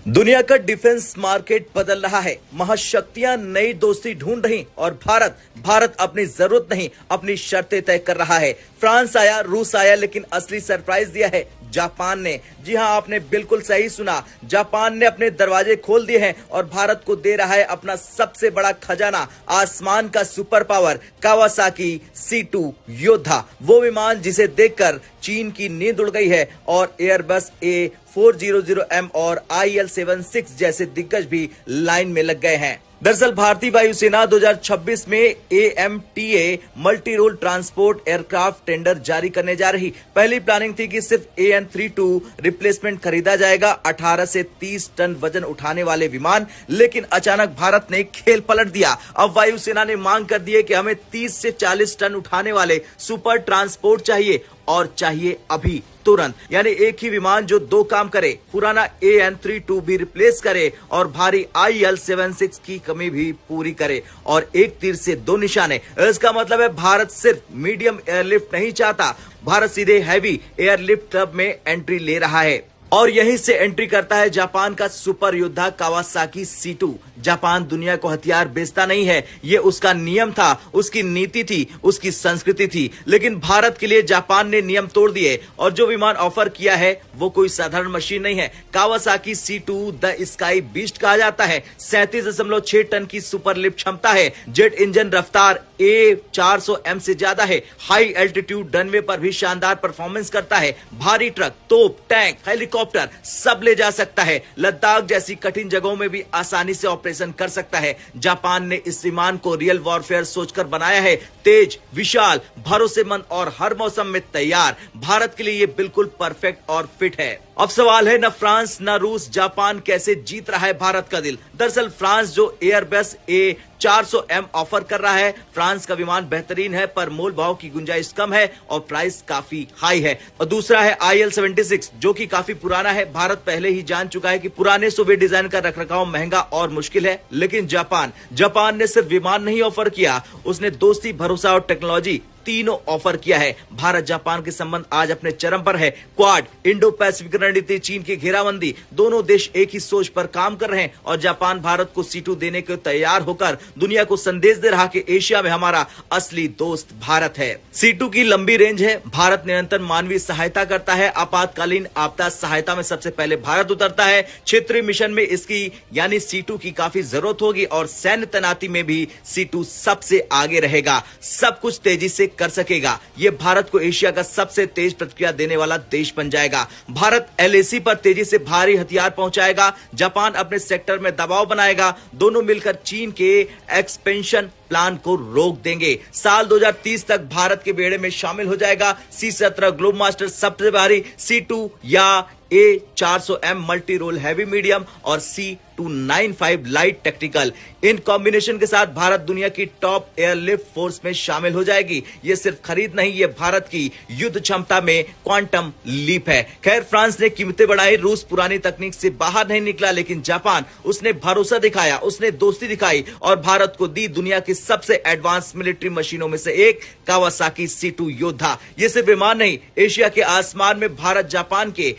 दुनिया का defence market बदल रहा है। महाशक्तियां नई दोस्ती ढूंढ रही और भारत अपनी जरूरत नहीं अपनी शर्तें तय कर रहा है। फ्रांस आया, रूस आया, लेकिन असली सरप्राइज दिया है जापान ने। जी हां, आपने बिल्कुल सही सुना। जापान ने अपने दरवाजे खोल दिए हैं और भारत को दे रहा है अपना सबसे बड़ा खजाना, आसमान का सुपर पावर कावासाकी C2 योद्धा। वो विमान जिसे देखकर चीन की नींद उड़ गई है और एयरबस A400M और IL-76 जैसे दिग्गज भी लाइन में लग गए हैं। दरअसल भारतीय वायुसेना 2026 में AMTA multi role transport aircraft tender जारी करने जा रही। पहली प्लानिंग थी कि सिर्फ AN-32 रिप्लेसमेंट खरीदा जाएगा, 18 से 30 टन वजन उठाने वाले विमान। लेकिन अचानक भारत ने खेल पलट दिया। अब वायुसेना ने मांग कर दी है कि हमें 30 से 40 टन उठाने वाले सुपर ट्रांसपोर्ट चाहिए और चाहिए अभी, तुरंत। यानी एक ही विमान जो दो काम करे, पुराना AN-32 भी रिप्लेस करे और भारी IL-76 की कमी भी पूरी करे, और एक तीर से दो निशाने। इसका मतलब है भारत सिर्फ मीडियम एयरलिफ्ट नहीं चाहता, भारत सीधे हैवी एयरलिफ्ट क्लब में एंट्री ले रहा है। और यहीं से एंट्री करता है जापान का सुपर योद्धा कावासाकी C2। जापान दुनिया को हथियार बेचता नहीं है, ये उसका नियम था, उसकी नीति थी, उसकी संस्कृति थी। लेकिन भारत के लिए जापान ने नियम तोड़ दिए और जो विमान ऑफर किया है वो कोई साधारण मशीन नहीं है। Kawasaki C2 the sky beast कहा जाता है। 37.6 टन की सुपर लिफ्ट क्षमता है, जेट इंजन रफ्तार A400M से ज्यादा है, हाई एल्टीट्यूड रनवे पर भी शानदार परफॉर्मेंस करता है, भारी ट्रक, तोप, टैंक, हेलीकॉप्टर सब ले जा सकता है, लद्दाख जैसी कठिन जगहों में भी आसानी से ऑपरेशन कर सकता है। जापान ने इस विमान को रियल वॉरफेयर सोचकर बनाया है, तेज, विशाल, भरोसेमंद और हर मौसम में तैयार। भारत के लिए ये बिल्कुल परफेक्ट और फिट है। अब सवाल है, न फ्रांस न रूस, जापान कैसे जीत रहा है भारत का दिल। दरअसल फ्रांस जो एयरबस A400M ऑफर कर रहा है, फ्रांस का विमान बेहतरीन है पर मोल भाव की गुंजाइश कम है और प्राइस काफी हाई है। और दूसरा है IL-76 जो कि काफी पुराना है। भारत पहले ही जान चुका है कि पुराने सोवियत डिजाइन का रखरखाव महंगा और मुश्किल है। लेकिन जापान ने सिर्फ विमान नहीं ऑफर किया, उसने दोस्ती, भरोसा और टेक्नोलॉजी तीनों ऑफर किया है। भारत जापान के संबंध आज अपने चरम पर है। क्वाड, इंडो पैसिफिक रणनीति, चीन की घेराबंदी, दोनों देश एक ही सोच पर काम कर रहे हैं और जापान भारत को C2 देने को तैयार होकर दुनिया को संदेश दे रहा कि एशिया में हमारा असली दोस्त भारत है। C2 की लंबी रेंज है, भारत निरंतर मानवीय सहायता करता है, आपातकालीन आपदा सहायता में सबसे पहले भारत उतरता है। क्षेत्रीय मिशन में इसकी यानी C2 की काफी जरूरत होगी और सैन्य तैनाती में भी C2 सबसे आगे रहेगा, सब कुछ तेजी से कर सकेगा। यह भारत को एशिया का सबसे तेज प्रतिक्रिया देने वाला देश बन जाएगा। भारत LAC पर तेजी से भारी हथियार पहुंचाएगा, जापान अपने सेक्टर में दबाव बनाएगा, दोनों मिलकर चीन के एक्सपेंशन प्लान को रोक देंगे। साल 2030 तक भारत के बेड़े में शामिल हो जाएगा C-17 ग्लोब मास्टर सबसे भारी, C2 या A400M multi role heavy medium और C295 light tactical. In combination के साथ भारत दुनिया की टॉप एयरलिफ्ट फोर्स में शामिल हो जाएगी। ये सिर्फ खरीद नहीं, ये भारत की युद्ध क्षमता में क्वांटम लीप है। खैर, फ्रांस ने कीमतें बढ़ाई, रूस पुरानी तकनीक से बाहर नहीं निकला, लेकिन जापान उसने भरोसा दिखाया, उसने दोस्ती दिखाई और भारत को दी दुनिया की सबसे एडवांस मिलिट्री मशीनों में से एक, कावासाकी C2 योद्धा। ये सिर्फ विमान नहीं, एशिया के आसमान में भारत जापान के